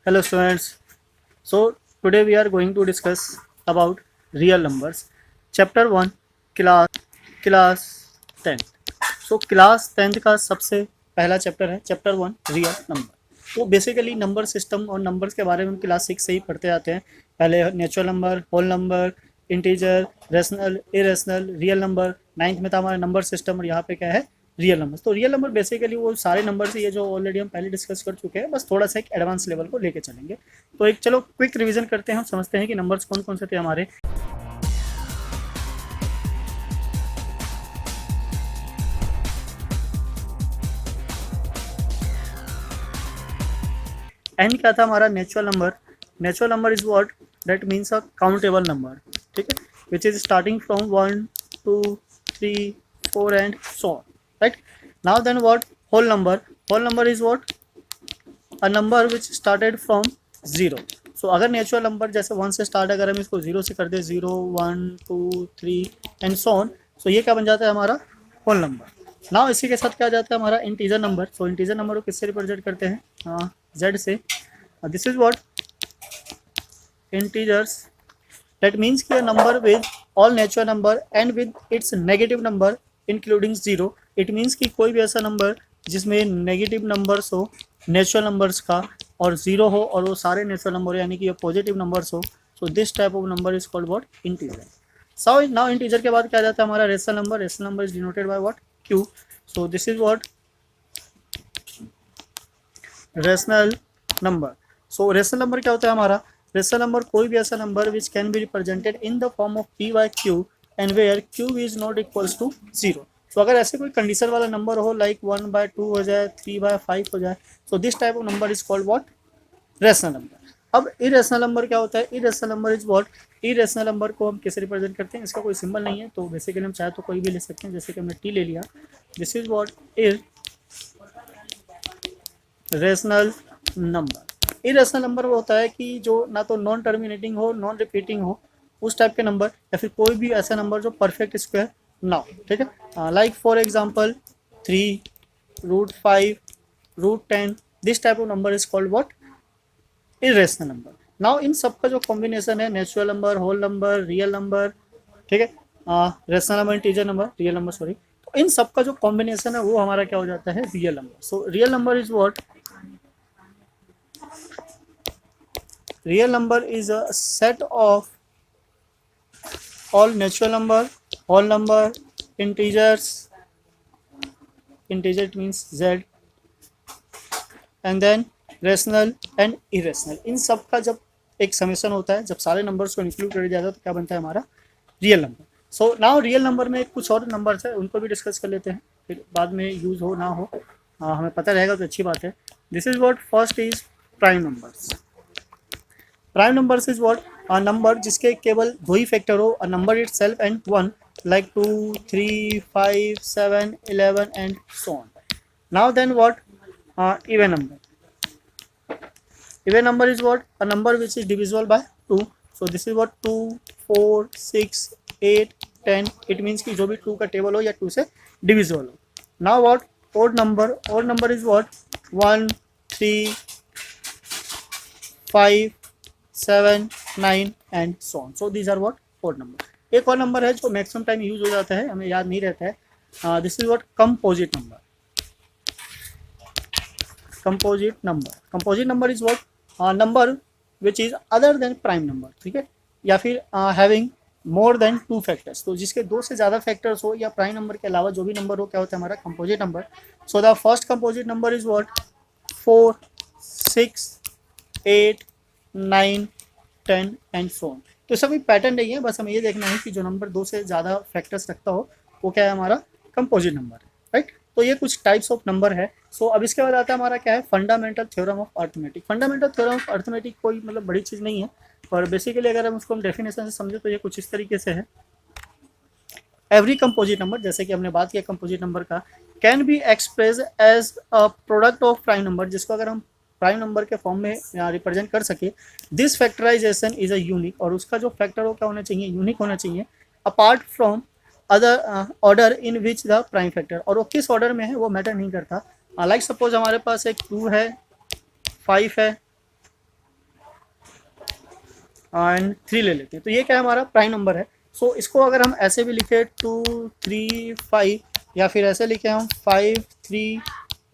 Hello students. So today we are going to discuss about real numbers. Chapter 1 class 10th. So class 10th का सबसे पहला chapter है chapter 1 real number. तो basically number system और numbers के बारे में हम क्लास 6 से ही पढ़ते आते हैं. पहले natural number, whole number, integer, rational, irrational, real number. 9th में था हमारा नंबर सिस्टम और यहाँ पे क्या है रियल नंबर. तो रियल नंबर बेसिकली वो सारे नंबर से ये जो ऑलरेडी हम पहले डिस्कस कर चुके हैं, बस थोड़ा सा एक एडवांस लेवल को लेके चलेंगे. तो एक चलो क्विक रिवीजन करते हैं. हम समझते हैं कि नंबर्स कौन कौन से थे हमारे. एन क्या था हमारा natural number. Natural number is what that means a countable number. ठीक है, which is starting from 1 2 3 4 and so on. Right now then what whole number. Whole number is what a number which started from 0. So अगर natural number जैसे 1 से start, अगर हम इसको 0 से कर दे 0 1 2 3 एंड सो ऑन, सो ये क्या बन जाता है हमारा होल नंबर. नाउ इसी के साथ क्या आ जाता है हमारा इंटीजर नंबर. सो इंटीजर नंबर को किससे रिप्रेजेंट करते हैं, z से. This is what integers. That means कि a number with all natural number and with its negative number including 0. It means कि कोई भी ऐसा नंबर जिसमें नेगेटिव नंबर्स हो नेचुरल नंबर्स का और 0 हो और वो सारे नेचुरल नंबर यानी कि ये पॉजिटिव नंबर्स हो. So this type of number is called what integer. So now integer के बाद क्या जाता है हमारा rational number. Rational number is denoted by what q. So this is what rational number. So rational number क्या होता है हमारा. रेशनल नंबर कोई भी ऐसा नंबर which can be represented in the form of p by q and where q is not equals to 0. तो अगर ऐसे कोई कंडीशन वाला नंबर हो लाइक 1/2 हो जाए, 3/5 हो जाए, सो this type of number is called what rational number. अब इरेशनल नंबर क्या होता है. Irrational number is what. Irrational number को हम कैसे रिप्रेजेंट करते हैं, इसका कोई सिंबल नहीं है, तो बेसिकली हम चाहे तो कोई भी ले सकते हैं. जैसे कि हमने टी ले लिया. This is what irrational number. Irrational number वो होता है कि जो ना तो नॉन टर्मिनेटिंग हो, नॉन रिपीटिंग हो, उस टाइप के नंबर, या फिर कोई भी ऐसा नंबर जो परफेक्ट स्क्वायर ना हो. ठीक है, like for example 3 √5 √10. This type of number is called what irrational number. Now इन सब का जो कॉम्बिनेशन है natural number, whole number, real number, ठीक है, rational number, integer number, real number sorry, तो इन सब का जो कॉम्बिनेशन है वो हमारा क्या हो जाता है real number. So real number is what real number is a set of all natural number, whole number, integers, integer it means z, and then rational and irrational. इन सब का जब एक समेशन होता है, जब सारे नंबर्स को इंक्लूड कर दिया जाता है, तो क्या बनता है हमारा real number. So now real number में कुछ और नंबर्स है, उनको भी डिस्कस कर लेते हैं, फिर बाद में यूज हो ना हो हमें पता रहेगा तो अच्छी बात है. This is what first is prime numbers. Prime numbers is what a number जिसके केवल दो ही फैक्टर हो, a number itself and one, like 2 3 5 7 11 and so on. Now then what even number. Even number is what a number which is divisible by 2. So this is what 2 4 6 8 10. It means कि जो भी 2 का table हो या 2 से divisible हो. Now what odd number. Odd number is what 1 3 5 7 9 and so on. So these are what odd number. एक और नंबर है जो मैक्सिमम टाइम यूज हो जाता है, हमें याद नहीं रहता है. This is what composite number. Composite number. Composite number is what number which is other than prime number. ठीक है, या फिर हैविंग मोर देन 2 फैक्टर्स. तो जिसके 2 से ज़्यादा फैक्टर्स हो या प्राइम नंबर के अलावा जो भी नंबर हो, क्या होता है हमारा composite number. So the first composite number is what 4 6 8 9 10 and so on. तो इसका कोई पैटर्न नहीं है, बस हमें ये देखना है कि जो नंबर 2 से ज़्यादा फैक्टर्स रखता हो वो क्या है हमारा कंपोजिट नंबर है. राइट, तो ये कुछ टाइप्स ऑफ नंबर है. सो अब इसके बाद आता है हमारा क्या है fundamental theorem of arithmetic. Fundamental theorem of arithmetic कोई मतलब बड़ी चीज़ नहीं है, पर बेसिकली अगर हम उसको डेफिनेशन से समझे तो ये कुछ इस तरीके से है. एवरी कंपोजिट नंबर, जैसे कि हमने बात किया कंपोजिट नंबर का, can be express as a product of prime number, जिसको अगर हम प्राइम नंबर के फॉर्म में रिप्रेजेंट कर सके. This factorization is a unique, और उसका जो फैक्टर हो क्या होना चाहिए यूनिक होना चाहिए, apart from other order in which the prime factor. और वो किस ऑर्डर में है वो मैटर नहीं करता. लाइक सपोज हमारे पास एक 2 है, 5 है, एंड 3 ले लेते हैं, तो ये क्या है हमारा प्राइम नंबर है। सो इसको अगर हम ऐसे भी लिखे 2 3 5 या फिर ऐसे लिखे हम 5 3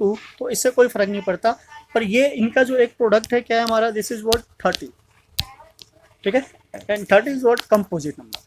2, तो इससे कोई फर्क नहीं पड़ता। पर ये इनका जो एक प्रोडक्ट है क्या है हमारा, दिस इज व्हाट 30, ठीक है, and 30 is what composite number,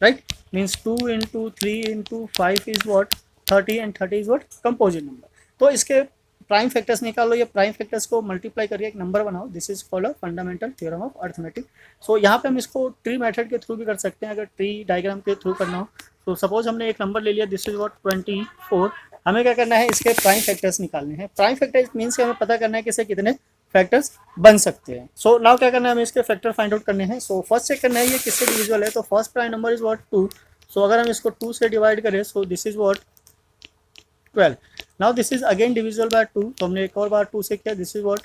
right, means 2 into 3 into 5 is what 30 and 30 is what composite number. तो इसके प्राइम फैक्टर्स निकालो, ये प्राइम फैक्टर्स को मल्टीप्लाई करके एक नंबर बनाओ, this is called a fundamental theorem of arithmetic. So यहाँ पे हम इसको ट्री मेथड के थ्रू भी कर सकते हैं, अगर ट्री डायग्राम के थ्रू करना हो। तो सपोज हमने एक नंबर ले लिया, दिस इज व्हाट 24, हमें क्या करना है, इसके प्राइम फैक्टर्स निकालने हैं। प्राइम फैक्टर्स मीन्स हमें पता करना है कि इससे कितने फैक्टर्स बन सकते हैं। सो नाउ क्या करना है, हमें इसके फैक्टर फाइंड आउट करने हैं। सो फर्स्ट चेक करना है ये किससे डिविजिबल है, तो first prime number is what 2। सो अगर हम इसको 2 से डिवाइड करें, सो this is what 12। Now this is again divisible by 2, तो हमने एक और बार 2 से किया, दिस इज व्हाट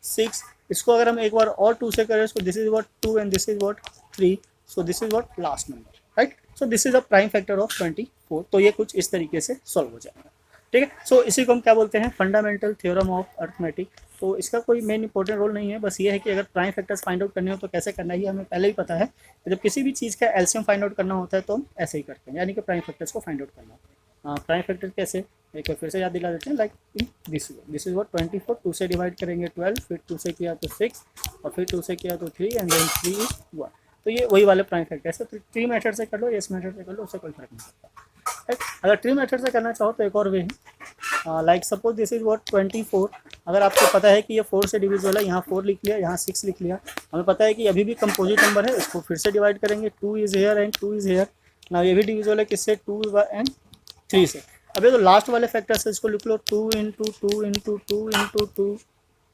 6। इसको अगर हम एक बार और 2 से करें, सो this is what 2 and this is what 3, so this is what last number, right. So this is a prime factor of 24। तो ये कुछ इस तरीके से सॉल्व हो जाएगा, ठीक है। सो इसी को हम क्या बोलते हैं, फंडामेंटल थ्योरम ऑफ अर्थमेटिक। तो इसका कोई मेन इंपॉर्टेंट रोल नहीं है, बस ये है कि अगर प्राइम फैक्टर्स फाइंड आउट करने हो तो कैसे करना है ये हमें पहले ही पता है। जब किसी भी चीज़ का एलसीएम फाइंड आउट करना होता है तो हम ऐसे ही करते हैं, यानी कि प्राइम फैक्टर्स को फाइंड आउट करना। प्राइम फैक्टर कैसे, एक बार फिर से याद दिला देते हैं, like in this is what 24, 2 से डिवाइड करेंगे 12, फिर 2 से किया तो 6, और फिर 2 से किया तो 3 एंड देन 3 इज 1। तो ये वही वाले प्राइम फैक्टर्स है। तो ट्री मेथड से कर लो या इस मेथड से कर लो, उससे कोई फर्क नहीं पड़ता, राइट। अगर ट्री मेथड से करना चाहो तो एक और वे है, like suppose this is what 24। अगर आपको पता है कि ये 4 से डिविजिबल है, यहाँ 4 लिख लिया, यहाँ 6 लिख लिया, हमें पता है कि अभी भी कंपोजिट नंबर है, इसको फिर से डिवाइड करेंगे, 2 is hair and 2 is hair. ना ये भी डिविजिबल है किससे, 2 एंड 3 से। अब ये तो लास्ट वाले फैक्टर से, इसको लिख लो 2 into 2 into 2 into 2,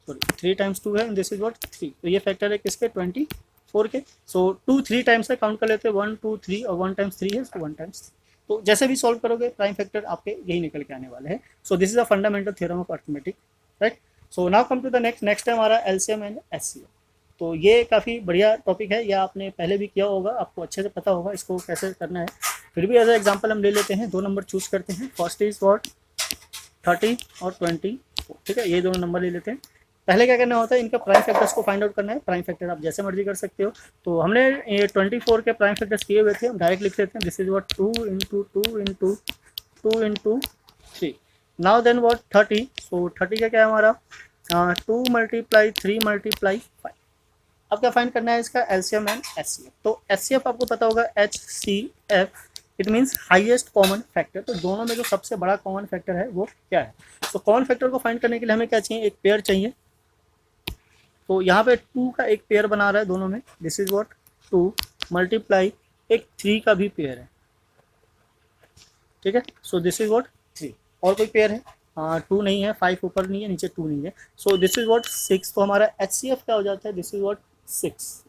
sorry 3 times 2 है, दिस इज व्हाट 3। तो ये फैक्टर है किसके, 24 के। सो 2 3 टाइम्स से काउंट कर लेते हैं, 1 2 3, और 1 टाइम्स 3 है, तो 1 टाइम्स 3। तो जैसे भी सॉल्व करोगे प्राइम फैक्टर आपके यही निकल के आने वाले हैं। So this is a fundamental theorem of arithmetic, right. So now come to the next है हमारा एलसीएम एंड एचसीएफ। तो ये काफ़ी बढ़िया टॉपिक है, या आपने पहले भी किया होगा, आपको अच्छे से पता होगा इसको कैसे करना है। फिर भी एज ए एग्जाम्पल हम ले लेते हैं, 2 नंबर चूज करते हैं, फर्स्ट इज व्हाट 30 और 20, ठीक है, ये दोनों नंबर ले लेते हैं। पहले क्या करना होता है, इनका प्राइम फैक्टर्स को फाइंड आउट करना है। प्राइम फैक्टर आप जैसे मर्जी कर सकते हो। तो हमने ये 24 के प्राइम फैक्टर्स किए हुए थे, हम डायरेक्ट लिख लेते हैं, this is what 2 into 2 into 2 into 3। Now then what 30, so 30 का क्या है हमारा 2 मल्टीप्लाई 3 मल्टीप्लाई 5। अब क्या फाइंड करना है इसका एलसीएम एंड एचसीएफ। तो एचसीएफ आपको पता होगा HCF, it means highest common factor. तो दोनों में जो सबसे बड़ा कॉमन फैक्टर है वो क्या है। तो कॉमन फैक्टर को फाइंड करने के लिए हमें क्या चाहिए, एक पेयर चाहिए। तो यहाँ पे 2 का एक पेयर बना रहा है दोनों में, दिस इज व्हाट 2 मल्टीप्लाई एक 3 का भी पेयर है, ठीक है। सो दिस इज व्हाट 3, और कोई पेयर है 2 नहीं है, 5 ऊपर नहीं है, नीचे 2 नहीं है। सो दिस इज व्हाट 6। तो हमारा HCF क्या हो जाता है, दिस इज व्हाट 6।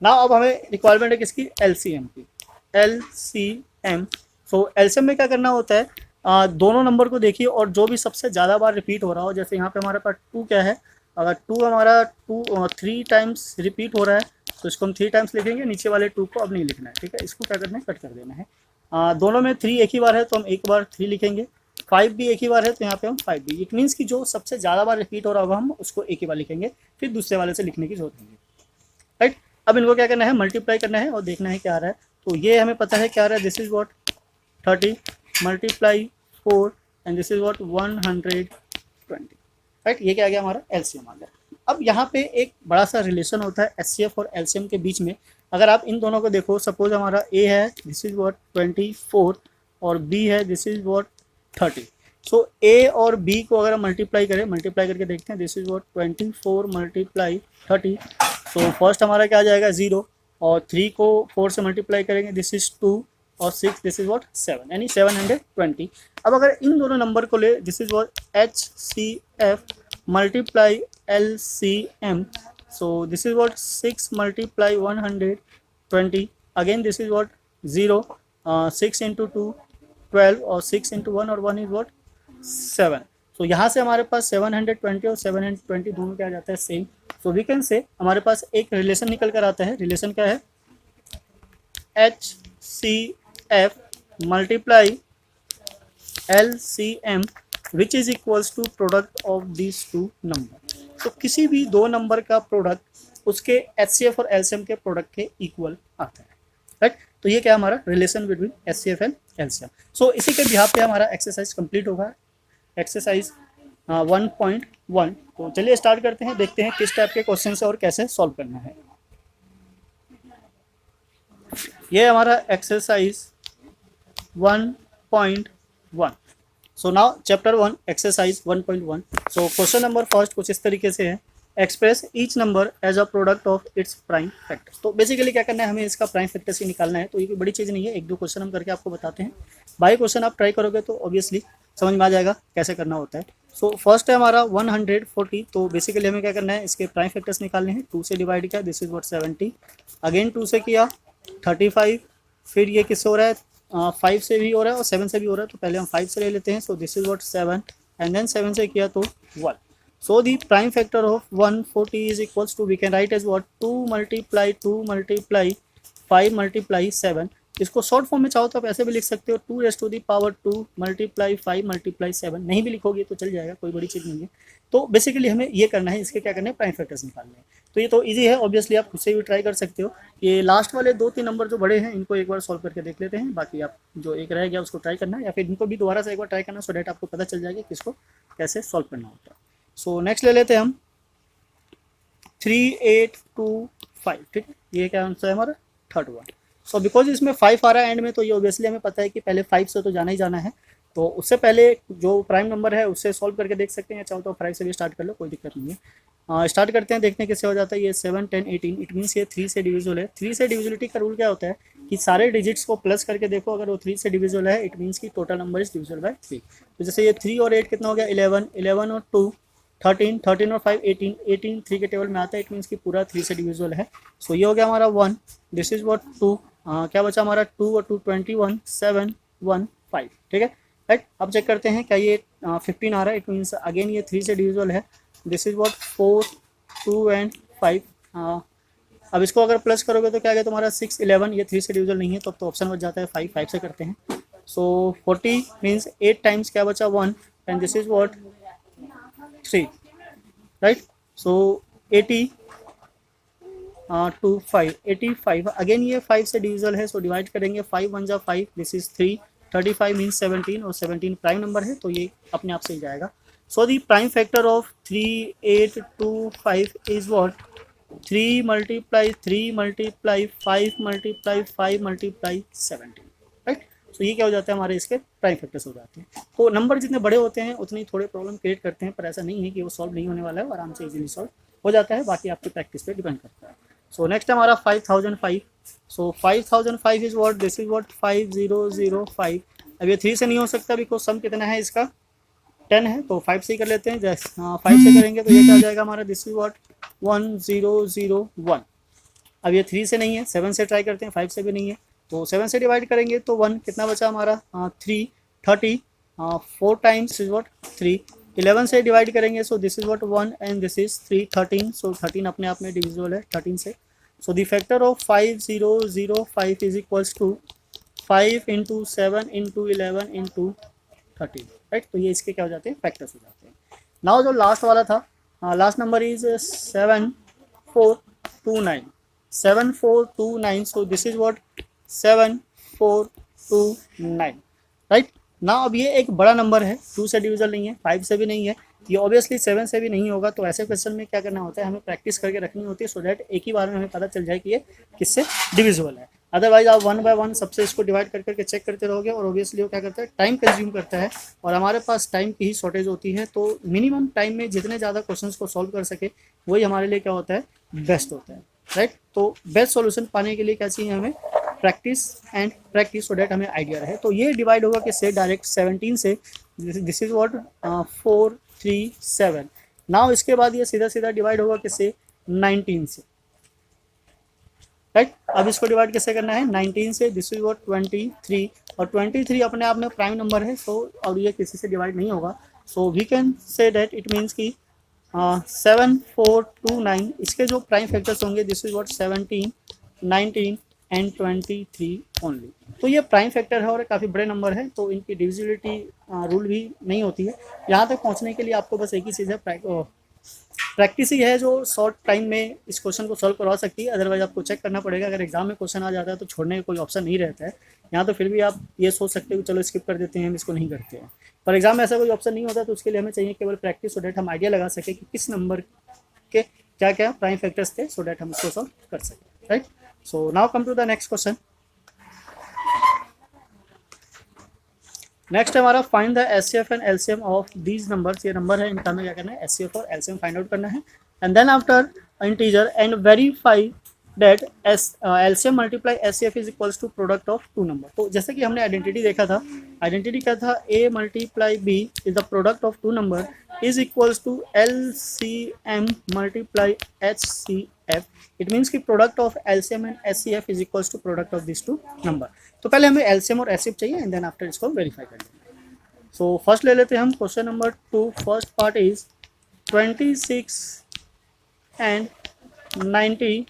ना अब हमें रिक्वायरमेंट है किसकी, LCM की, LCM। सो LCM में क्या करना होता है, दोनों नंबर को देखिए और जो भी सबसे ज़्यादा बार रिपीट हो रहा हो, जैसे यहाँ पे हमारे पास 2 क्या है, अगर 2 हमारा 3 टाइम्स रिपीट हो रहा है तो इसको हम 3 टाइम्स लिखेंगे, नीचे वाले 2 को अब नहीं लिखना है, ठीक है, इसको क्या करना है, कट कर देना है। दोनों में 3 एक ही बार है तो हम एक बार 3 लिखेंगे, 5 भी एक ही बार है तो यहाँ पे हम 5 भी। इट मीन्स कि जो सबसे ज़्यादा बार रिपीट हो रहा होगा हम उसको एक ही बार लिखेंगे, फिर दूसरे वाले से लिखने की जरूरत नहीं है, राइट। अब इनको क्या करना है, मल्टीप्लाई करना है और देखना है क्या आ रहा है। तो ये हमें पता है क्या आ रहा है, this is what 30 multiply 4 and this is what 120, right. ये क्या आ गया, हमारा एलसीएम आ गया। अब यहाँ पे एक बड़ा सा रिलेशन होता है एचसीएफ और एलसीएम के बीच में। अगर आप इन दोनों को देखो, सपोज हमारा ए है, दिस इज व्हाट 24, और बी है, दिस इज व्हाट 30। सो ए और बी को अगर हम मल्टीप्लाई करके देखते हैं, this is what 24 multiply 30। So first हमारा क्या आ जाएगा 0, और 3 को 4 से मल्टीप्लाई करेंगे, दिस इज 2, और 6 दिस इज व्हाट 7, यानी 720। अब अगर इन दोनों नंबर को ले, this is what HCF multiply LCM। So this is what 6 multiply 120, again this is what 0, 6 into 2 12, और 6 इंटू 1 और 1 इज व्हाट 7। सो यहाँ से हमारे पास 720 और 720 दोनों क्या आ जाता है, सेम। सो वी कैन से हमारे पास एक रिलेशन निकल कर आता है। रिलेशन क्या है, HCF multiply LCM which is equals to product of these 2 number. तो किसी भी दो नंबर का प्रोडक्ट उसके HCF और LCM के प्रोडक्ट के इक्वल आता है, राइट। तो ये क्या हमारा relation between HCF and LCM। सो इसी के बिहाफ पे हमारा एक्सरसाइज कंप्लीट होगा, एक्सरसाइज 1.1। तो चलिए स्टार्ट करते हैं, देखते हैं किस टाइप के क्वेश्चन है और कैसे सॉल्व करना है। ये हमारा exercise 1.1। So now chapter 1 exercise 1.1। So question number first कुछ इस तरीके से है, express each number as a product of its prime factors. तो बेसिकली क्या करना है, हमें इसका प्राइम फैक्टर्स ही निकालना है। तो ये कोई बड़ी चीज़ नहीं है, एक दो क्वेश्चन हम करके आपको बताते हैं। बाई क्वेश्चन आप ट्राई करोगे तो ऑब्वियसली समझ में आ जाएगा कैसे करना होता है। सो फर्स्ट है हमारा 140। तो बेसिकली हमें क्या करना है, इसके प्राइम फैक्टर्स निकालने हैं। 2 से डिवाइड किया, दिस इज व्हाट 70, अगेन 2 से किया 35, फिर ये किससे हो रहा है 5 से भी हो रहा है और 7 से भी हो रहा है। तो पहले हम 5 से ले लेते हैं। So this is what 7 and then 7 से किया तो 1। So the prime factor of 140 is equals to, we can write as what, 2 multiply 5 multiply 7। इसको शॉर्ट फॉर्म में चाहो तो आप ऐसे भी लिख सकते हो, 2 raised to the power 2 multiply 5 multiply 7। नहीं भी लिखोगे तो चल जाएगा, कोई बड़ी चीज़ नहीं है। तो बेसिकली हमें ये करना है, इसके क्या करना है, प्राइम फैक्टर्स निकालने हैं। तो ये तो इजी है, ऑब्वियसली आप खुद से भी ट्राई कर सकते हो। ये लास्ट वाले 2-3 नंबर जो बड़े हैं इनको एक बार सॉल्व करके देख लेते हैं, बाकी आप जो एक रह गया उसको ट्राई करना, या फिर इनको भी दोबारा से एक बार ट्राई करना, सो डेट आपको पता चल जाएगा कि इसको कैसे सॉल्व करना होता है। सो नेक्स्ट ले लेते हैं हम 3825, ठीक है। ये क्या आंसर है हमारा, थर्ड वन। सो बिकॉज इसमें 5 आ रहा है एंड में, तो ये ऑब्वियसली हमें पता है कि पहले 5 से तो जाना ही जाना है। तो उससे पहले जो प्राइम नंबर है उससे सॉल्व करके देख सकते हैं, या चाहो तो 5 से भी स्टार्ट कर लो, कोई दिक्कत नहीं है। स्टार्ट करते हैं, देखते हैं किससे हो जाता है। ये 7 10 18, इट मीन्स ये 3 से डिविजिबल है। 3 से डिविजिबिलिटी का रूल क्या होता है कि सारे डिजिट्स को प्लस करके देखो, अगर वो 3 से डिविजिबल है इट मीन्स की total number is divisible bye 3। तो जैसे ये 3 और 8 कितना हो गया, 11, 11 और 2 13, 13 और 5 18, 18 3 के टेबल में आता है, इट मीन्स की पूरा 3 से डिविजिबल है। सो ये हो गया हमारा 1, दिस इज व्हाट 2, क्या बचा हमारा 2 और 2 21, 7 1 5, ठीक है, राइट। अब चेक करते हैं क्या ये 15 आ रहा है, इट मीन्स अगेन ये 3 से डिविजिबल है। This is what 4 2 and 5। अब इसको अगर प्लस करोगे तो क्या आ गया तुम्हारा 6 11, ये 3 से डिविजिबल नहीं है, तो अब तो ऑप्शन बच जाता है 5, 5 से करते हैं। सो 40 मीन्स 8 टाइम्स क्या बचा 1, and this is what 3, right. So 80 to 5 85, again ये 5 से डिविजिबल है, सो डिवाइड करेंगे 5 1 जा 5, दिस इज 3, 35 मीन्स 17, और 17 प्राइम नंबर है तो ये अपने आप से ही जाएगा। So the prime factor of 3825 is what 3 multiply 3 multiply 5 multiply 5 multiply 17, right. So ये क्या हो जाता है, हमारे इसके प्राइम फैक्टर्स हो जाते हैं। तो नंबर जितने बड़े होते हैं उतनी थोड़े प्रॉब्लम क्रिएट करते हैं, पर ऐसा नहीं है कि वो सॉल्व नहीं होने वाला है, आराम से इजीली सॉल्व हो जाता है, बाकी आपकी प्रैक्टिस पे डिपेंड करता है। सो नेक्स्ट हमारा 5005। सो 5005 is what, this is what 5005। अब ये 3 से नहीं हो सकता बिकॉज सम कितना है इसका 10 है, तो 5 से ही कर लेते हैं। जैसे 5 से करेंगे तो ये क्या हो जाएगा हमारा, दिस इज व्हाट 1001। अब ये 3 से नहीं है, 7 से ट्राई करते हैं, 5 से भी नहीं है, तो 7 से डिवाइड करेंगे तो 1 कितना बचा हमारा 3 30, 4 टाइम्स इज व्हाट 3। 11 से डिवाइड करेंगे, so this is what 1 and this is 3 13, so 13 अपने आप में डिविजिबल है 13 से। So the factor of 5005 is equals to 5 into 7 into 11 into 13, right. तो ये इसके क्या हो जाते हैं, फैक्टर्स हो जाते हैं। नाउ जो लास्ट वाला था, last number is 7429, 7429, so this is what 7429, right. ना अब ये एक बड़ा नंबर है, 2 से डिविजिबल नहीं है, 5 से भी नहीं है, ये ऑब्वियसली 7 से भी नहीं होगा। तो ऐसे क्वेश्चन में क्या करना होता है, हमें प्रैक्टिस करके रखनी होती है, सो दैट एक ही बार में हमें पता चल जाए कि ये किससे डिविजिबल है। अदरवाइज आप 1 बाय 1 सबसे इसको डिवाइड कर करके चेक करते रहोगे, और ऑब्वियसली वो क्या करता है, टाइम कंज्यूम करता है, और हमारे पास टाइम की ही शॉर्टेज होती है। तो मिनिमम टाइम में जितने ज़्यादा क्वेश्चंस को सॉल्व कर सके वही हमारे लिए क्या होता है, बेस्ट होता है, राइट। तो बेस्ट सॉल्यूशन पाने के लिए क्या चाहिए हमें, practice and practice, so that हमें आइडिया रहे। तो ये डिवाइड होगा किससे, डायरेक्ट 17 से, दिस इज व्हाट 437। नाउ इसके बाद ये सीधा सीधा डिवाइड होगा किससे, 19 से, राइट। अब इसको डिवाइड कैसे करना है, 19 से, दिस इज व्हाट 23, और 23 अपने आप में प्राइम नंबर है, सो और ये किसी से डिवाइड नहीं होगा। So we can say that it means की 7429, इसके जो प्राइम फैक्टर्स होंगे, this is what 17 19 and 23 only. तो ये प्राइम फैक्टर है और काफ़ी बड़े नंबर है, तो इनकी डिविजिबिलिटी रूल भी नहीं होती है। यहाँ तक पहुँचने के लिए आपको बस एक ही चीज़ है, प्रैक्टिस ही है जो शॉर्ट टाइम में इस क्वेश्चन को सॉल्व करवा सकती है, अदरवाइज आपको चेक करना पड़ेगा। अगर एग्जाम में क्वेश्चन आ जाता है तो छोड़ने का कोई ऑप्शन नहीं रहता है। यहाँ तो फिर भी आप ये सोच सकते हो कि चलो स्किप कर देते हैं, हम इसको नहीं करते हैं, पर एग्जाम में ऐसा कोई ऑप्शन नहीं होता, तो उसके लिए हमें चाहिए केवल प्रैक्टिस, सो डेट हम आइडिया लगा सके कि किस नंबर के क्या क्या प्राइम फैक्टर्स थे, सो डेट हम इसको सॉल्व कर सकें, right. So now come to the next question. Next हमारा find the HCF and LCM of these numbers. ये नंबर है, इनका हमें क्या करना है, एचसीएफ और एलसीएम फाइंड आउट करना है। And then after integer and verify that LCM multiply HCF is equals to product of two number. तो जैसे कि हमने आइडेंटिटी देखा था, आइडेंटिटी क्या था, A multiply B is the product of two number is equals to LCM multiply HCF. It means कि product of LCM and HCF is equals to product of this two number. तो पहले हमें LCM और HCF चाहिए and then after इसको verify कर लेंगे। So first ले लेते हैं हम question number 2। First part is 26 and 91।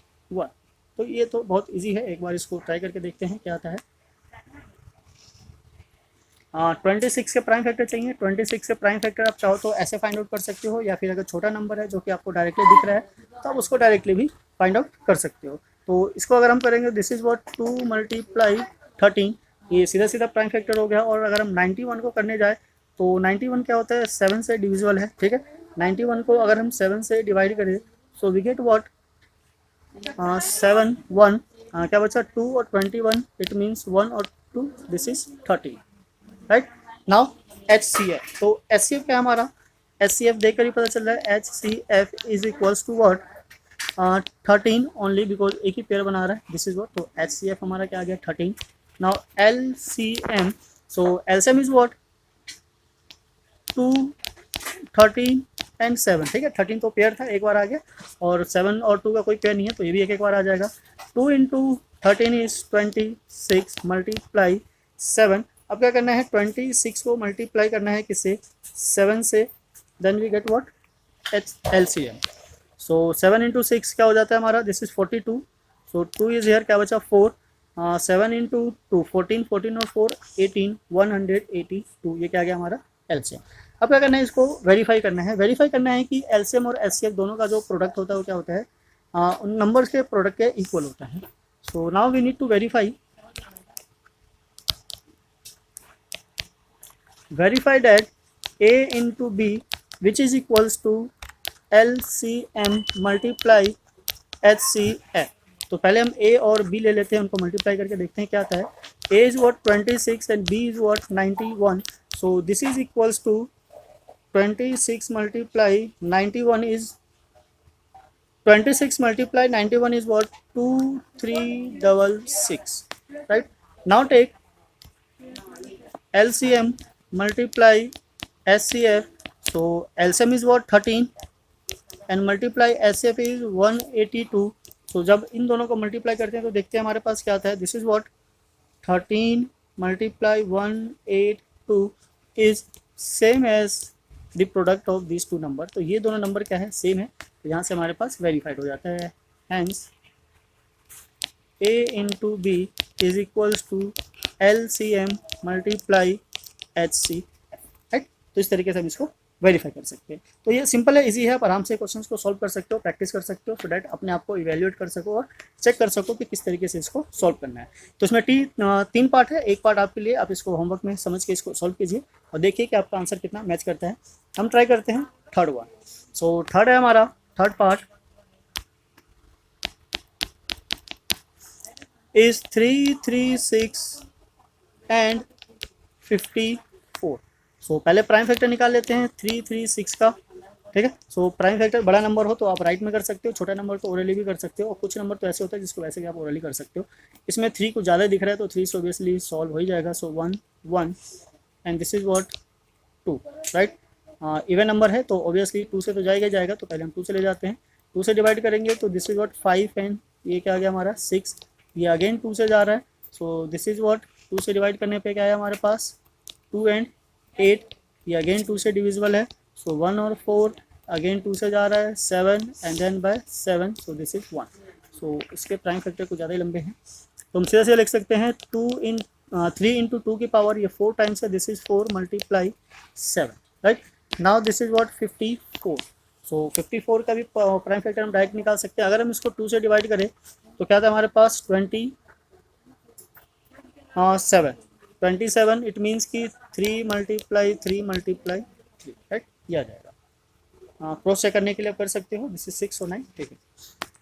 तो ये तो बहुत इजी है, एक बार इसको ट्राई करके देखते हैं क्या आता है। 26 के प्राइम फैक्टर चाहिए। 26 के प्राइम फैक्टर आप चाहो तो ऐसे फाइंड आउट कर सकते हो, या फिर अगर छोटा नंबर है जो कि आपको डायरेक्टली दिख रहा है तो आप उसको डायरेक्टली भी फाइंड आउट कर सकते हो। तो इसको अगर हम करेंगे, दिस इज व्हाट 2 मल्टीप्लाई 13, ये सीधा सीधा प्राइम फैक्टर हो गया। और अगर हम 91 को करने जाए तो 91 क्या होता है, 7 से डिविजिबल है, ठीक है। 91 को अगर हम 7 से डिवाइड करें सो वी गेट व्हाट 7 1 क्या बचा 2 और 21, इट मीन्स 1 और 2, this is 30, right. Now HCF, तो HCF क्या है हमारा, HCF देखकर ही पता चल रहा है, HCF is equals to what 13 only, because एक ही पेयर बना रहा है, दिस इज व्हाट। तो HCF हमारा क्या आ गया 13। Now LCM, so LCM is what 2 13 and 7, ठीक है। 13 तो पेयर था, एक बार आ गया, और 7 और 2 का कोई पेयर नहीं है तो ये भी एक बार आ जाएगा। 2 इंटू 13 इज 26 मल्टीप्लाई 7। अब क्या करना है, 26 को मल्टीप्लाई करना है किससे, 7 से, then we get what LCM। So 7 into 6 क्या हो जाता है हमारा, दिस इज 42। सो 2 इज हेयर, क्या बचा 4, 7 इंटू 2 14, 14 और 4 18, 182, ये क्या गया हमारा LCM। अब क्या करना है, इसको वेरीफाई करना है। वेरीफाई करना है कि LCM और HCF दोनों का जो प्रोडक्ट होता है वो क्या होता है, उन नंबर्स के प्रोडक्ट के इक्वल होता है। So now we need to verify that A into B which is equals to LCM multiply HCF। तो पहले हम A और B ले लेते हैं, उनको मल्टीप्लाई करके देखते हैं क्या आता है। A is what 26 and B is what 91, so this is equals to 26 multiply 91 is 26 multiply 91 is what 2366, right। now take LCM multiply HCF, so LCM is what 13 and multiply HCF is 182। so जब इन दोनों को multiply करते हैं तो देखते हैं हमारे पास क्या आता है, this is what 13 multiply 182 is same as the product of this two number. तो ये दोनों नंबर क्या है, सेम है, तो यहाँ से हमारे पास वेरीफाइड हो जाता है। Hence A into B is equals to LCM multiply HCF, right. तो इस तरीके से हम इसको वेरीफाई कर सकते हैं। तो ये सिंपल है, इजी है, आप आराम से क्वेश्चंस को सॉल्व कर सकते हो, प्रैक्टिस कर सकते हो, सो डैट अपने आप को इवेल्युएट कर सको और चेक कर सको कि किस तरीके से इसको सॉल्व करना है। तो इसमें 3 पार्ट है, एक पार्ट आपके लिए, आप इसको होमवर्क में समझ के इसको सॉल्व कीजिए और देखिए कि आपका आंसर कितना मैच करता है। हम ट्राई करते हैं थर्ड वन। सो थर्ड है हमारा, थर्ड पार्ट इज 336 एंड 54। सो पहले प्राइम फैक्टर निकाल लेते हैं 336 का, ठीक है। सो प्राइम फैक्टर बड़ा नंबर हो तो आप राइट में कर सकते हो, छोटा नंबर तो ओरली भी कर सकते हो, और कुछ नंबर तो ऐसे होता है जिसको वैसे भी आप ओरली कर सकते हो। इसमें 3 को ज़्यादा दिख रहा है तो 3 से ऑब्वियसली सॉल्व हो ही जाएगा। सो 1 1 and this is what 2, right. Even number है तो ऑब्वियसली 2 से तो जाएगा ही जाएगा, तो पहले हम 2 से ले जाते हैं। 2 से डिवाइड करेंगे तो दिस इज व्हाट 5 एंड ये क्या आ गया हमारा 6, ये अगेन 2 से जा रहा है। सो दिस इज व्हाट 2 से डिवाइड करने पे क्या है हमारे पास 2 एंड 8, ये अगेन 2 से डिविजिबल है। सो 1 और 4 अगेन 2 से जा रहा है, 7 and then by 7, so this is 1। So इसके प्राइम फैक्टर कुछ ज़्यादा ही लंबे हैं, तो हम सीधे से लिख सकते हैं 3 इंटू 2 की पावर ये 4 टाइम्स है, this is 4 multiply 7, right. Now this is what 54। सो 54 का भी प्राइम फैक्टर हम डायरेक्ट निकाल सकते हैं। अगर हम इसको 2 से डिवाइड करें तो क्या था हमारे पास 27 इट मीन्स कि 3 मल्टीप्लाई 3 मल्टीप्लाई 3, राइट, ये आ जाएगा। क्रॉस चेक करने के लिए कर सकते हो, दिस इज 6 और 9, ठीक है।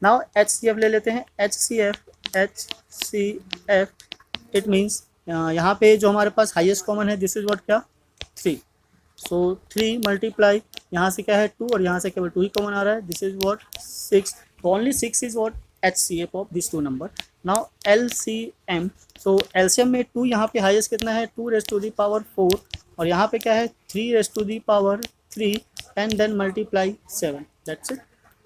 नाउ HCF ले लेते हैं, HCF इट मीन्स यहाँ पे जो हमारे पास हाईएस्ट कॉमन है दिस इज व्हाट, क्या, 3। सो 3 मल्टीप्लाई यहाँ से क्या है 2 और यहाँ से केवल 2 ही कॉमन आ रहा है, दिस इज व्हाट 6। तो only 6 is what HCF of this 2 number. Now LCM, so LCM में 2 यहाँ पे हाईएस्ट कितना है 2 रेज़ टू दी पावर 4 और यहाँ पे क्या है 3 raise to the power 3 and then multiply 7, that's it.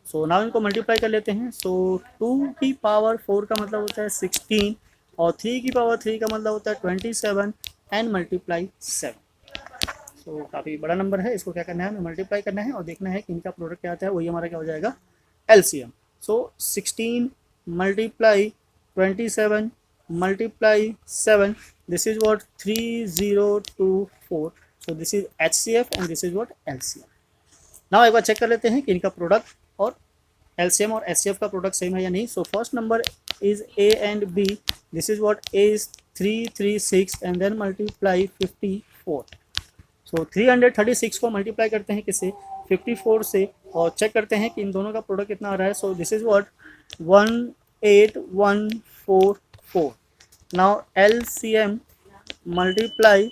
So now इनको मल्टीप्लाई कर लेते हैं। सो 2 की पावर 4 का मतलब होता है 16 और 3 की पावर 3 का मतलब होता है 27 एंड मल्टीप्लाई 7। सो काफ़ी बड़ा नंबर है, इसको क्या करना है हमें मल्टीप्लाई करना है और देखना है कि इनका प्रोडक्ट क्या आता है, वही हमारा क्या हो जाएगा LCM। So 16 multiply 27 multiply 7, this is what 3024। So this is HCF and this is what LCM। Now एक बार चेक कर लेते हैं कि इनका प्रोडक्ट और LCM और HCF का प्रोडक्ट सेम है या नहीं। So first number is A and B, this is what A is 336 and then multiply 54। So 336 को मल्टीप्लाई करते हैं किससे 54 से और चेक करते हैं कि इन दोनों का प्रोडक्ट कितना आ रहा है। सो this is what 18144। Now LCM multiply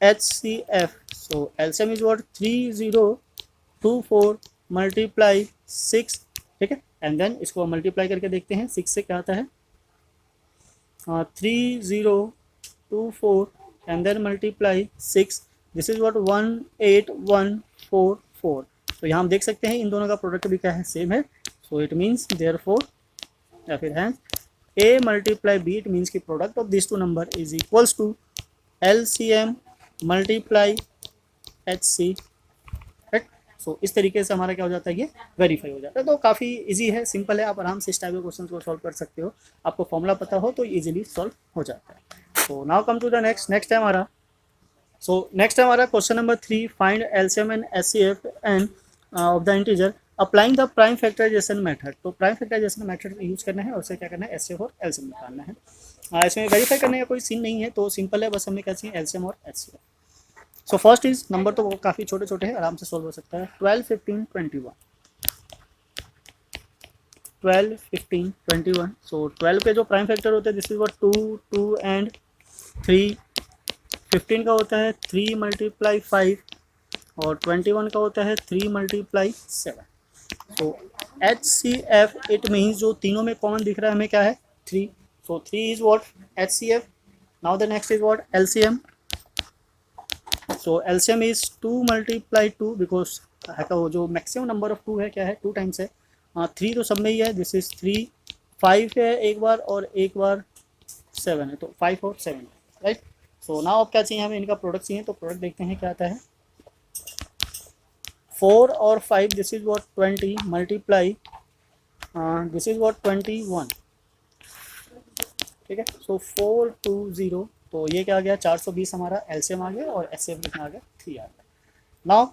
HCF, so LCM is what 3024 multiply 6, ठीक है, एंड देन इसको मल्टीप्लाई करके देखते हैं 6 से क्या आता है 3024 and then multiply 6, this is what 18144। तो यहाँ हम देख सकते हैं इन दोनों का प्रोडक्ट भी क्या है सेम है। सो इट मीन्स देयरफॉर या फिर है A multiply B, it means की product of this 2 number is equals to LCM multiply HC, right. So इस तरीके से हमारा क्या हो जाता है ये वेरीफाई हो जाता है। तो काफ़ी इजी है, सिंपल है, आप आराम से इस टाइप के क्वेश्चन को सॉल्व कर सकते हो, आपको फॉर्मूला पता हो तो इजीली सॉल्व हो जाता है। So now come to the next है हमारा। सो नेक्स्ट है हमारा question number 3, find LCM and HCF and of the integer applying the prime factorization method. तो प्राइम फैक्टराइजेशन मेथड यूज करना है और उससे क्या करना है HCF और LCM निकालना है। इसमें वेरीफाई करने का कोई सीन नहीं है, तो सिंपल है, बस हमें क्या चाहिए LCM और HCF। So first is number तो काफ़ी छोटे छोटे हैं, आराम से सॉल्व हो सकता है। 12 15 21 12 15 21। सो 12 के जो प्राइम फैक्टर होते हैं दिस इज व्हाट 2 2 एंड 3। 15 का होता है 3 मल्टीप्लाई 5 और 21 का होता है 3 मल्टीप्लाई 7। तो HCF इट मीन्स जो तीनों में कॉमन दिख रहा है हमें क्या है 3। सो 3 is what HCF। Now the next is what LCM। So LCM is 2 multiply 2 because वो जो मैक्सिमम नंबर ऑफ 2 है क्या है 2 टाइम्स है। 3 तो सब में ही है, दिस इज 3। 5 है एक बार और एक बार 7 है, तो 5 और 7, राइट। सो नाउ अब क्या चाहिए हमें, इनका प्रोडक्ट चाहिए, तो प्रोडक्ट देखते हैं क्या आता है। 4 और 5 this is what 20 multiply this is what 21, ठीक है। सो 420, तो ये क्या आ गया 420 हमारा LCM आ गया और HCF कितना आ गया 3 आ गया। नाउ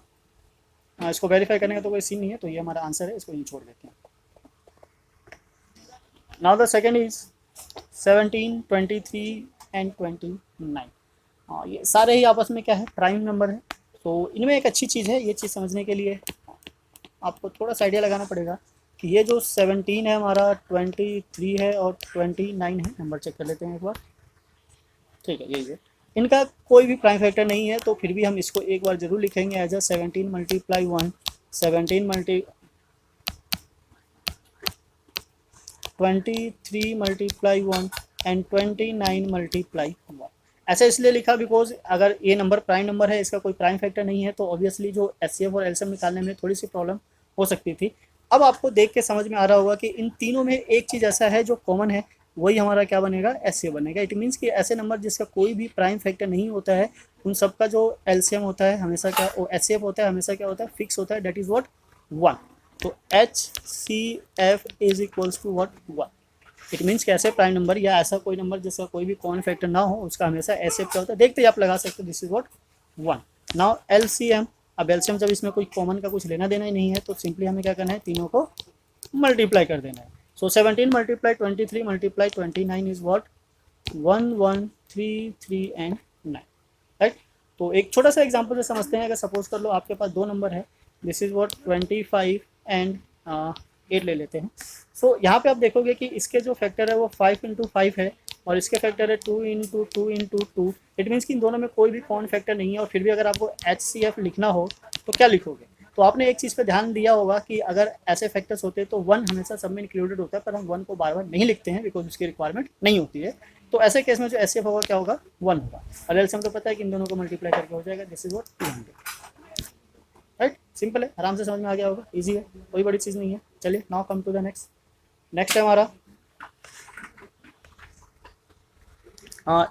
इसको वेरीफाई करने का तो कोई सीन नहीं है, तो ये हमारा आंसर है, इसको यहीं छोड़ देते हैं। Now the second is 17 23 and 29। ये सारे ही आपस में क्या है प्राइम नंबर है। तो इनमें एक अच्छी चीज़ है, ये चीज़ समझने के लिए आपको थोड़ा सा आइडिया लगाना पड़ेगा कि ये जो 17 है हमारा 23 है और 29 है, नंबर चेक कर लेते हैं एक बार, ठीक है, यही है। इनका कोई भी प्राइम फैक्टर नहीं है, तो फिर भी हम इसको एक बार जरूर लिखेंगे as a 17 multiply 1, 17 23 multiply 1 and 29 multiply 1। ऐसा इसलिए लिखा बिकॉज अगर ये नंबर प्राइम नंबर है, इसका कोई प्राइम फैक्टर नहीं है, तो ऑब्वियसली जो HCF और LCM निकालने में थोड़ी सी प्रॉब्लम हो सकती थी। अब आपको देख के समझ में आ रहा होगा कि इन तीनों में एक चीज़ ऐसा है जो कॉमन है, वही हमारा क्या बनेगा HCF बनेगा। इट मीन्स कि ऐसे नंबर जिसका कोई भी प्राइम फैक्टर नहीं होता है, उन सबका जो LCM होता है हमेशा क्या, HCF होता है हमेशा क्या होता है फिक्स होता है, डेट इज़ व्हाट 1। तो HCF is equals to what 1। It means कि ऐसे प्राइम नंबर या ऐसा कोई नंबर जिसका कोई भी कॉमन फैक्टर ना हो, उसका हमेशा HCF क्या होता है, देखते ही आप लगा सकते हो, this is what 1। Now LCM, अब एलसीएम जब इसमें कोई कॉमन का कुछ लेना देना ही नहीं है तो सिंपली हमें क्या करना है, तीनों को मल्टीप्लाई कर देना है। सो 17 multiply 23 multiply 29 is what 1133 and 9, right. तो एक छोटा सा एग्जांपल से समझते हैं। अगर सपोज कर लो आपके पास दो नंबर है, दिस इज व्हाट 25 एंड 8 ले लेते हैं। सो यहाँ पे आप देखोगे कि इसके जो फैक्टर है वो 5 इंटू 5 है और इसके फैक्टर है 2 इंटू 2 इंटू 2। इट मीन्स कि इन दोनों में कोई भी कॉमन फैक्टर नहीं है और फिर भी अगर आपको HCF लिखना हो तो क्या लिखोगे। तो आपने एक चीज़ पे ध्यान दिया होगा कि अगर ऐसे फैक्टर्स होते हैं तो 1 हमेशा सब में इंक्लूडेड होता है, पर हम 1 को बार बार नहीं लिखते हैं बिकॉज उसकी रिक्वायरमेंट नहीं होती है। तो ऐसे केस में जो HCF होगा क्या होगा 1 होगा और एलसीएम तो पता है कि इन दोनों को मल्टीप्लाई करके हो जाएगा, this is what 200, right. Simple है, आराम से समझ में आ गया होगा, इजी है, कोई बड़ी चीज़ नहीं है। चलिए now come to the next. Next है हमारा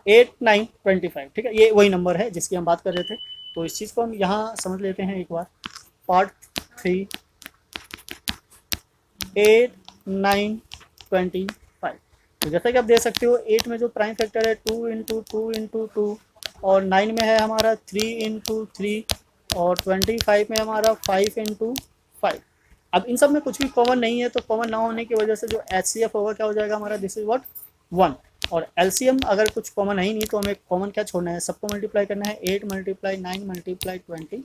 8 9 25, ठीक है। ये वही नंबर है जिसकी हम बात कर रहे थे। तो इस चीज़ को हम यहाँ समझ लेते हैं एक बार। पार्ट 3 8 9 25। तो जैसा कि आप देख सकते हो 8 में जो प्राइम फैक्टर है 2 इंटू 2 इंटू 2 और 9 में है हमारा 3 इंटू 3 और 25 में हमारा 5 इंटू 5। अब इन सब में कुछ भी कॉमन नहीं है तो कॉमन ना होने की वजह से जो HCF होगा क्या हो जाएगा हमारा, दिस इज व्हाट 1। और LCM अगर कुछ कॉमन है ही नहीं तो हमें कॉमन क्या छोड़ना है, सबको मल्टीप्लाई करना है। 8 मल्टीप्लाई 9 मल्टीप्लाई 25,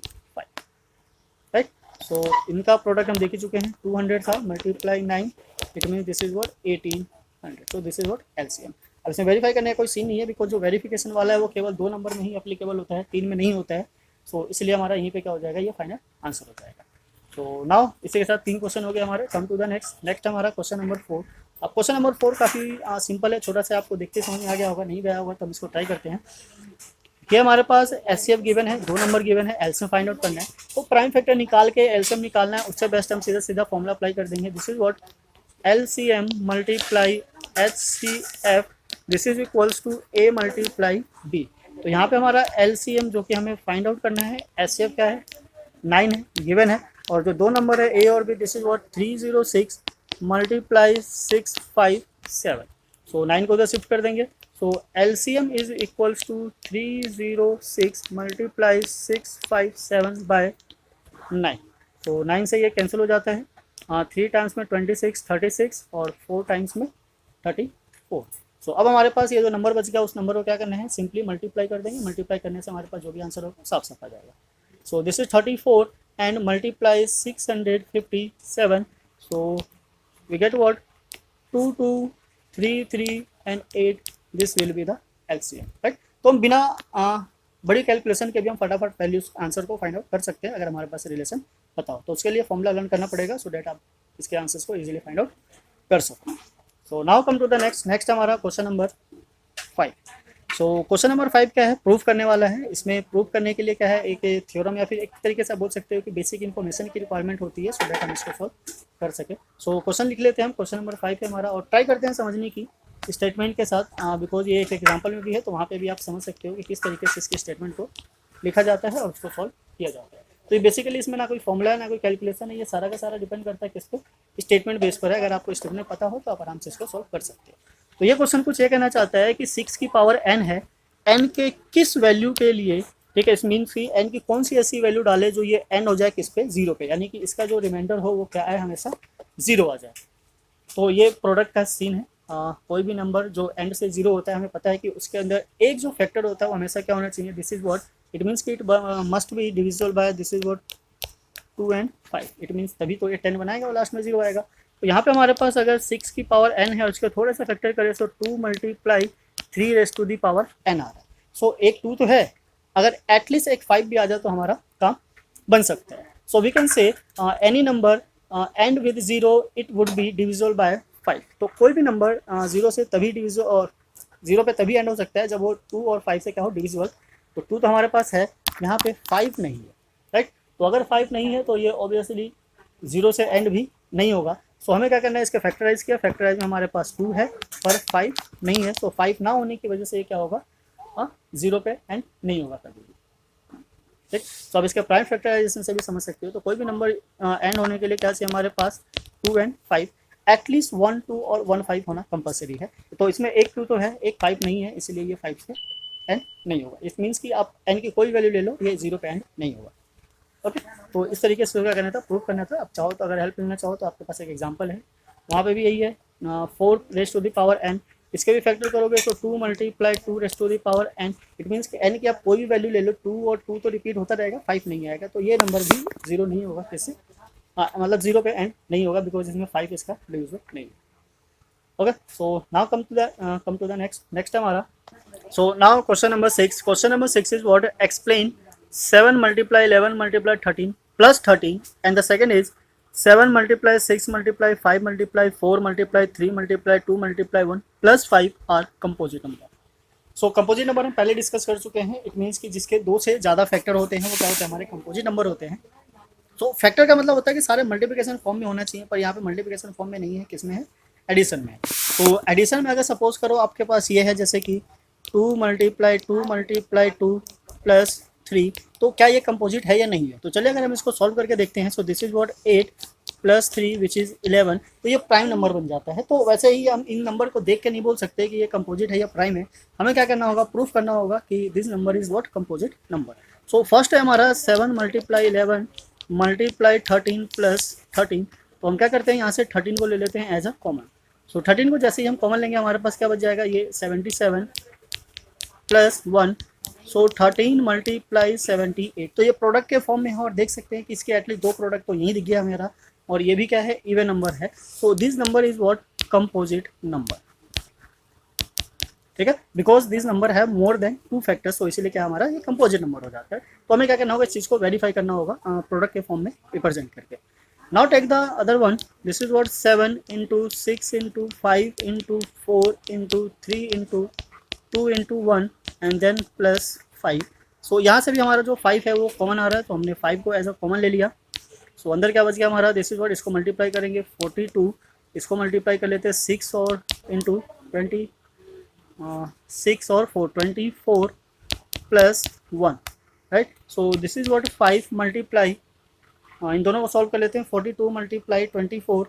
राइट। सो इनका प्रोडक्ट हम देख ही चुके हैं, 200 था multiply 9, it mean this is what 1800। तो दिस इज व्हाट LCM। अब इसमें वेरीफाई करने का कोई सीन नहीं है बिकॉज जो वेरिफिकेशन वाला है वो केवल 2 नंबर में ही अप्लीकेबल होता है, 3 में नहीं होता है। सो इसलिए हमारा यहीं पे क्या हो जाएगा, ये फाइनल आंसर हो जाएगा। तो नाउ इसी के साथ 3 क्वेश्चन हो गए हमारे। Come to the next. Next हमारा क्वेश्चन नंबर 4। अब क्वेश्चन नंबर 4 काफ़ी सिंपल है, छोटा सा आपको देखते समझ में आ गया होगा, नहीं गया होगा तो हम इसको ट्राई करते हैं। ये हमारे पास HCF गिवन है, 2 नंबर गिवन है, एलसीएम फाइंड आउट करना है। तो प्राइम फैक्टर निकाल के एलसीएम निकालना है, उससे बेस्ट हम सीधा सीधा फॉर्मूला अप्लाई कर देंगे। This is what LCM multiply HCF, this is equals to A multiply B। तो यहाँ पे हमारा LCM जो कि हमें फाइंड आउट करना है, HCF क्या है 9 है गिवन है, और जो 2 नंबर है A और B, this is what 306 multiply 657। So 9 को उधर शिफ्ट कर देंगे। So LCM is equals to 306 multiply 657 by 9। तो 9 से ये कैंसिल हो जाता है, 3 टाइम्स में 26 36 और 4 टाइम्स में 34। सो अब हमारे पास ये जो नंबर बच गया उस नंबर को क्या करना है, सिंपली मल्टीप्लाई कर देंगे। मल्टीप्लाई करने से हमारे पास जो भी आंसर होगा साफ साफ आ जाएगा। सो this is 34 and multiply 657, so we get what 2 2 3 3 and 8, this will be the LCM, right। तो हम बिना बड़ी कैलकुलेशन के भी हम फटाफट वैल्यूज आंसर को फाइंड आउट कर सकते हैं अगर हमारे पास रिलेशन पता हो। तो उसके लिए फॉर्मूला लर्न करना पड़ेगा सो डैट आप इसके आंसर्स को इजीली फाइंड आउट कर सको। So now come to the next. Next हमारा question number 5। So question number 5 क्या है, प्रूफ करने वाला है। इसमें प्रूफ करने के लिए क्या है, एक थ्योरम या फिर एक तरीके से बोल सकते हो कि बेसिक इन्फॉर्मेशन की रिक्वायरमेंट होती है सो दैट हम इसको सॉल्व कर सके। सो क्वेश्चन लिख लेते हैं हम, क्वेश्चन नंबर 5 है हमारा, और ट्राई करते हैं समझने की स्टेटमेंट के साथ, बिकॉज ये एक एग्जाम्पल में भी है तो वहाँ पर भी आप समझ सकते हो कि किस तरीके से इसके स्टेटमेंट को लिखा जाता है और उसको सॉल्व किया जाता है। तो ये बेसिकली इसमें ना कोई फॉर्मूला है ना कोई कैलकुलेशन है, ये सारा का सारा डिपेंड करता है किस पे, स्टेटमेंट बेस पर है। अगर आपको स्टेटमेंट पता हो तो आप आराम से इसको सॉल्व कर सकते हो। तो ये क्वेश्चन कुछ ये कहना चाहता है कि 6 की पावर n है, n के किस वैल्यू के लिए, ठीक है, इस मीन्स की n की कौन सी ऐसी वैल्यू डाले जो ये n हो जाए किस पे 0 पे, यानी कि इसका जो रिमाइंडर हो वो क्या है हमेशा 0 आ जाए। तो ये प्रोडक्ट का सीन है। कोई भी नंबर जो एंड से 0 होता है हमें पता है कि उसके अंदर एक जो फैक्टर होता है वो हमेशा क्या होना चाहिए, this is what it means कि it must be divisible by this is what 2 and 5। It means तभी तो ये 10 बनाएगा और लास्ट में 0 आएगा। तो यहाँ पे हमारे पास अगर 6 की पावर n है और उसके थोड़े से फैक्टर करें तो 2 multiply 3 raise to the power n आ रहा है। सो एक 2 तो है, अगर एटलीस्ट एक 5 भी आ जाए तो हमारा काम बन सकता है। So we can say any number end with 0 it would be divisible by 5। तो कोई भी नंबर 0 से तभी डिविजिबल और 0 पे तभी एंड हो सकता है जब वो 2 और 5 से क्या हो डिविजिबल। तो 2 तो हमारे पास है, यहाँ पे 5 नहीं है, राइट। तो अगर 5 नहीं है तो ये ऑब्वियसली 0 से एंड भी नहीं होगा। सो हमें क्या करना है, इसके फैक्टराइज किया, फैक्टराइज में हमारे पास 2 है पर 5 नहीं है। तो 5 ना होने की वजह से ये क्या होगा, 0 पे एंड नहीं होगा कभी भी, ठीक। तो अब इसके प्राइम फैक्टराइजेशन से भी समझ सकते हो। तो कोई भी नंबर एंड होने के लिए क्या चाहिए हमारे पास 2 and 5, एटलीस्ट 1 2 और 1 5 होना कंपलसरी है। तो इसमें एक 2 तो है, एक 5 नहीं है, इसलिए ये 5 से एंड नहीं होगा। इट मीन्स कि आप एन की कोई वैल्यू ले लो, ये 0 पे एंड नहीं होगा। ओके, तो इस तरीके से क्या करना था, प्रूव करना था। अब चाहो तो अगर हेल्प लेना चाहो तो आपके पास एक एग्जांपल है, वहाँ पे भी यही है, 4 raise to the power n, इसके भी फैक्टर करोगे तो 2 multiply 2 raise to the power n, it means कि n की आप कोई भी वैल्यू ले लो, 2 और 2 तो रिपीट होता रहेगा, 5 नहीं आएगा, तो ये नंबर भी जीरो नहीं होगा कैसे, मतलब जीरो पे एंड नहीं होगा, बिकॉज इसमें 5 इसका डिविजिबल नहीं है। Okay, so now come to the next हमारा, so now question number 6 is what, explain 7 multiply 11 multiply 13 plus 13, and the second is 7 multiply 6 multiply 5 multiply 4 multiply 3 multiply 2 multiply 1 plus 5 are composite number। So composite number हम पहले discuss कर चुके हैं, it means कि जिसके दो से ज़्यादा फैक्टर होते हैं वो क्या होते हैं, हमारे कंपोजिट नंबर होते हैं। तो फैक्टर का मतलब होता है कि सारे मल्टीप्लिकेशन फॉर्म में होना चाहिए, पर यहाँ पे मल्टीप्लिकेशन फॉर्म में नहीं है, किस में है, एडिशन में। तो एडिशन में अगर सपोज करो आपके पास ये है जैसे कि 2 मल्टीप्लाई 2 प्लस 3, तो क्या ये कंपोजिट है या नहीं है। तो चलिए अगर हम इसको सॉल्व करके देखते हैं। So this is what 8 plus 3 which is 11, तो ये प्राइम नंबर बन जाता है। तो वैसे ही हम इन नंबर को देख के नहीं बोल सकते कि ये कंपोजिट है या प्राइम है, हमें क्या करना होगा, प्रूफ करना होगा कि this number is what, composite number. So first है हमारा 7 मल्टीप्लाई 11 मल्टीप्लाई 13 प्लस 13, तो हम क्या करते हैं, यहाँ से 13 को ले लेते हैं एज अ कॉमन। सो 13 को जैसे ही हम कॉमन लेंगे हमारे पास क्या बच जाएगा, ये 77 प्लस 1, सो 13 मल्टीप्लाई 78, तो ये प्रोडक्ट के फॉर्म में है और देख सकते हैं कि इसके एटलीस्ट 2 प्रोडक्ट तो यहीं दिख गया मेरा, और ये भी क्या है, इवन नंबर है। So this number is what, composite number, ठीक है, बिकॉज दिस नंबर है मोर देन 2 फैक्टर्स, तो इसीलिए क्या हमारा ये कंपोजिट नंबर हो जाता है। तो हमें क्या करना होगा, इस चीज़ को वेरीफाई करना होगा प्रोडक्ट के फॉर्म में रिप्रेजेंट करके। Now take the other one, this is what 7 into 6 into 5 into 4 into 3 into 2 into 1 and then plus 5। So यहाँ से भी हमारा जो 5 है वो कॉमन आ रहा है, तो हमने 5 को एज अ कॉमन ले लिया। सो अंदर क्या बच गया हमारा, दिस इज व्हाट, इसको मल्टीप्लाई करेंगे 42, इसको मल्टीप्लाई कर लेते हैं 6 और इंटू 20, 6 और 4 24 plus 1, right. So this is what 5 multiply, इन दोनों को सॉल्व कर लेते हैं, 42 multiply 24,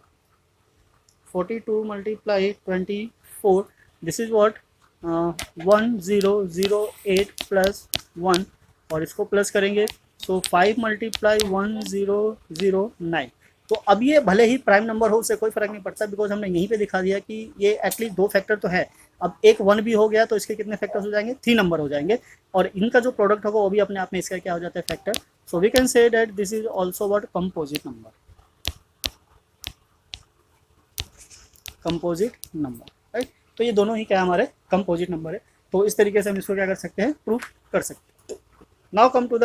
42 multiply 24, this is what 1008 plus 1, और इसको प्लस करेंगे, सो 5 मल्टीप्लाई 1009। तो अब ये भले ही प्राइम नंबर हो, उससे कोई फर्क नहीं पड़ता, बिकॉज हमने यहीं पे दिखा दिया कि ये एटलीस्ट 2 फैक्टर तो है। अब एक 1 भी हो गया तो इसके कितने फैक्टर्स हो जाएंगे, 3 नंबर हो जाएंगे, और इनका जो प्रोडक्ट होगा वो भी अपने आप में इसका क्या हो जाता है, factor. So we can say that this is also what, composite number, composite number, right. तो ये दोनों ही क्या हमारे कंपोजिट नंबर है। तो इस तरीके से हम इसको क्या कर सकते हैं, प्रूफ कर सकते हैं। Now come to the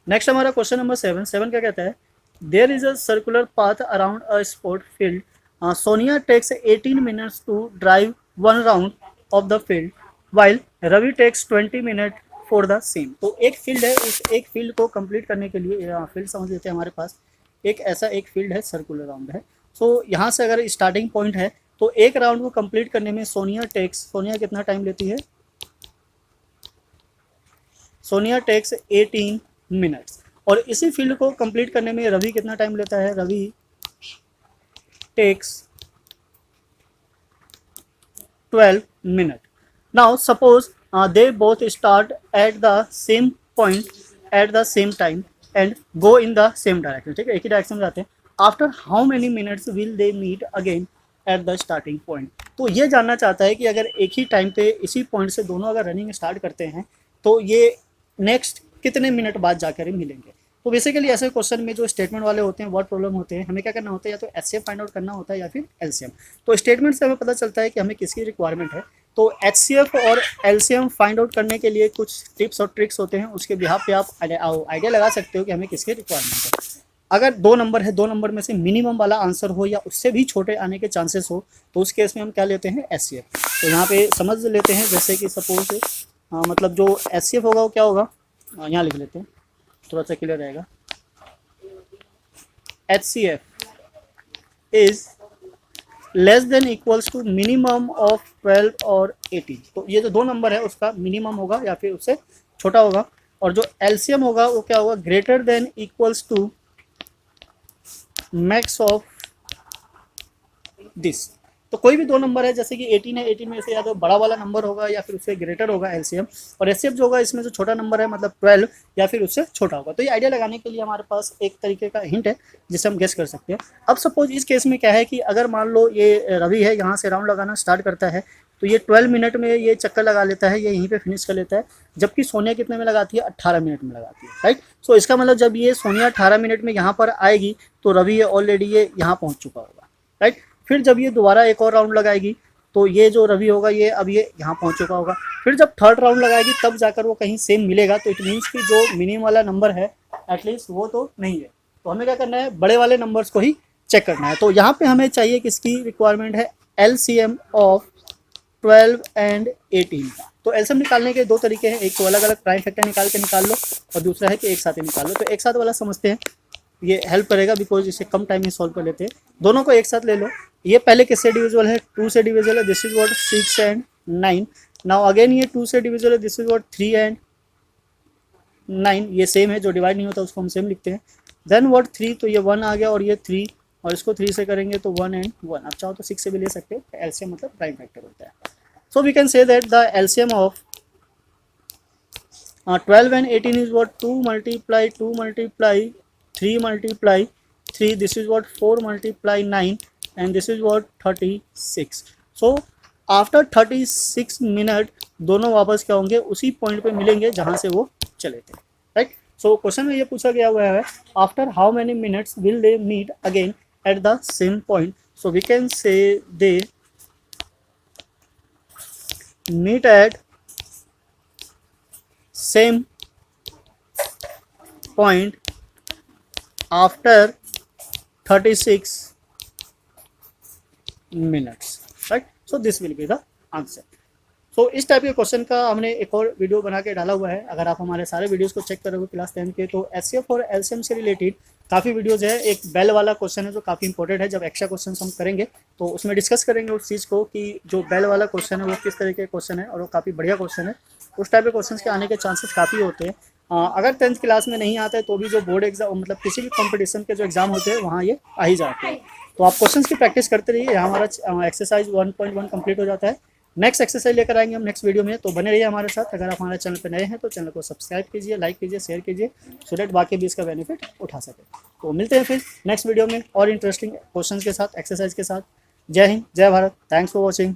next हमारा क्वेश्चन नंबर 7 क्या कहता है, there is a circular path around a sport field, Sonia takes 18 minutes to drive 1 round of the field while Ravi takes 20 minute for the same. तो एक field है, इस एक field को कंप्लीट करने के लिए, फील्ड समझ लेते हैं, हमारे पास एक ऐसा एक फील्ड है, सर्कुलर राउंड है। सो यहाँ से अगर स्टार्टिंग पॉइंट है तो एक राउंड को कंप्लीट करने में सोनिया कितना टाइम लेती है, सोनिया टेक्स 18 मिनट्स, और इसी फील्ड को कंप्लीट करने में रवि कितना टाइम लेता है, Ravi takes 12 minute. Now suppose they both start at the same point at the same time and go in the same direction, ठीक है, एक ही डायरेक्शन में जाते हैं। After how many minutes will they meet again at the starting point. तो ये जानना चाहता है कि अगर एक ही टाइम पे इसी पॉइंट से दोनों अगर रनिंग स्टार्ट करते हैं तो ये नेक्स्ट कितने मिनट बाद जाकर मिलेंगे। तो बेसिकली ऐसे क्वेश्चन में जो स्टेटमेंट वाले होते हैं, वर्ड प्रॉब्लम होते हैं, हमें क्या करना होता है, या तो एचसीएफ फाइंड आउट करना होता है या फिर एलसीएम। तो स्टेटमेंट से हमें पता चलता है कि हमें किसकी रिक्वायरमेंट है। तो एचसीएफ और एलसीएम फाइंड आउट करने के लिए कुछ टिप्स और ट्रिक्स होते हैं, उसके बिहाफ पे आप आइडिया लगा सकते हो कि हमें किसकी रिक्वायरमेंट है। अगर 2 नंबर है, 2 नंबर में से मिनिमम वाला आंसर हो या उससे भी छोटे आने के चांसेस हो, तो उस केस में हम क्या लेते हैं, एचसीएफ। तो यहाँ पे समझ लेते हैं, जैसे कि सपोज मतलब जो एचसीएफ होगा वो क्या होगा, यहाँ लिख लेते हैं, थोड़ा सा क्लियर रहेगा। HCF is less than equals to minimum of 12 और 18। तो ये जो 2 नंबर है उसका मिनिमम होगा या फिर उससे छोटा होगा, और जो एलसीएम होगा वो क्या होगा, greater than equals to max of this. तो कोई भी दो नंबर है, जैसे कि 18 है, 18 में से या तो बड़ा वाला नंबर होगा या फिर उससे ग्रेटर होगा एलसीएम, और एचसीएफ जो होगा इसमें जो छोटा नंबर है मतलब 12 या फिर उससे छोटा होगा। तो ये आइडिया लगाने के लिए हमारे पास एक तरीके का हिंट है जिससे हम गेस कर सकते हैं। अब सपोज इस केस में क्या है कि अगर मान लो ये रवि है, यहाँ से राउंड लगाना स्टार्ट करता है, तो ये 12 मिनट में ये चक्कर लगा लेता है, ये यहीं पे फिनिश कर लेता है, जबकि सोनिया कितने में लगाती है, 18 मिनट में लगाती है, राइट। सो इसका मतलब जब ये सोनिया 18 मिनट में यहाँ पर आएगी तो रवि ऑलरेडी ये यहाँ पहुँच चुका होगा, राइट। फिर जब ये दोबारा एक और राउंड लगाएगी तो ये जो रवि होगा ये अब ये यहाँ पहुँच चुका होगा। फिर जब थर्ड राउंड लगाएगी तब जाकर वो कहीं सेम मिलेगा, तो इट मीन्स कि जो मिनिमम वाला नंबर है एटलीस्ट वो तो नहीं है। तो हमें क्या करना है, बड़े वाले नंबर्स को ही चेक करना है। तो यहाँ पे हमें चाहिए किसकी रिक्वायरमेंट है, एलसीएम ऑफ 12 एंड 18 का। तो एलसीएम निकालने के दो तरीके हैं, एक तो अलग अलग प्राइम फैक्टर निकाल के निकाल लो और दूसरा है कि एक साथ ही निकाल लो। तो एक साथ वाला समझते हैं, ये हेल्प करेगा बिकॉज इसे कम टाइम में सॉल्व कर लेते हैं। दोनों को एक साथ ले लो। ये पहले किससे डिविजिबल है, 2 से डिविजिबल है, this is what 6 and 9। Now again ये 2 से डिविजिबल है, दिस इज व्हाट 3 एंड 9। ये सेम है, जो डिवाइड नहीं होता उसको हम सेम लिखते हैं। देन व्हाट 3, तो ये 1 आ गया और ये 3, और इसको 3 से करेंगे तो 1 एंड 1। आप चाहो तो 6 से भी ले सकते हैं, एलसीएम मतलब प्राइम फैक्टर होता है। So we can say that the LCM of 12 and 18 is what 2 multiply 2 multiply 3 multiply 3, this is what 4 multiply 9 and this is what 36. So after 36 minute दोनों वापस क्या होंगे, उसी पॉइंट पे मिलेंगे जहाँ से वो चले थे, राइट। सो क्वेश्चन में ये पूछा गया हुआ है, after how many minutes will they meet again at the same point. So we can say they meet at same point after 36 minutes, right? So this will be the answer. So इस type के question का हमने एक और video बना के डाला हुआ है। अगर आप हमारे सारे वीडियोस को चेक करोगे क्लास 10 के, तो एचसीएफ और एलसीएम से रिलेटेड काफ़ी वीडियोस है। एक बेल वाला क्वेश्चन है जो काफ़ी इंपॉर्टेंट है, जब एक्स्ट्रा क्वेश्चन हम करेंगे तो उसमें डिस्कस करेंगे उस चीज़ को कि जो बेल वाला क्वेश्चन है वो किस तरह के क्वेश्चन है, और वो काफ़ी बढ़िया क्वेश्चन है। उस टाइप के क्वेश्चन के आने के चांसेस काफ़ी होते हैं। अगर 10th क्लास में नहीं आता है तो भी जो बोर्ड एग्जाम मतलब किसी भी कॉम्पिटिशन के जो एग्जाम होते हैं वहाँ ये आ ही जाते हैं। तो आप क्वेश्चन की प्रैक्टिस करते रहिए। यहाँ हमारा एक्सरसाइज 1.1 कंप्लीट हो जाता है। नेक्स्ट एक्सरसाइज लेकर आएंगे हम नेक्स्ट वीडियो में, तो बने रहिए हमारे साथ। अगर आप हमारे चैनल पर नए हैं तो चैनल को सब्सक्राइब कीजिए, लाइक कीजिए, शेयर कीजिए, सो दैट बाकी भी इसका बेनिफिट उठा सके। तो मिलते हैं फिर नेक्स्ट वीडियो में और इंटरेस्टिंग क्वेश्चंस के साथ, एक्सरसाइज के साथ। जय हिंद, जय भारत, थैंक्स फॉर वॉचिंग।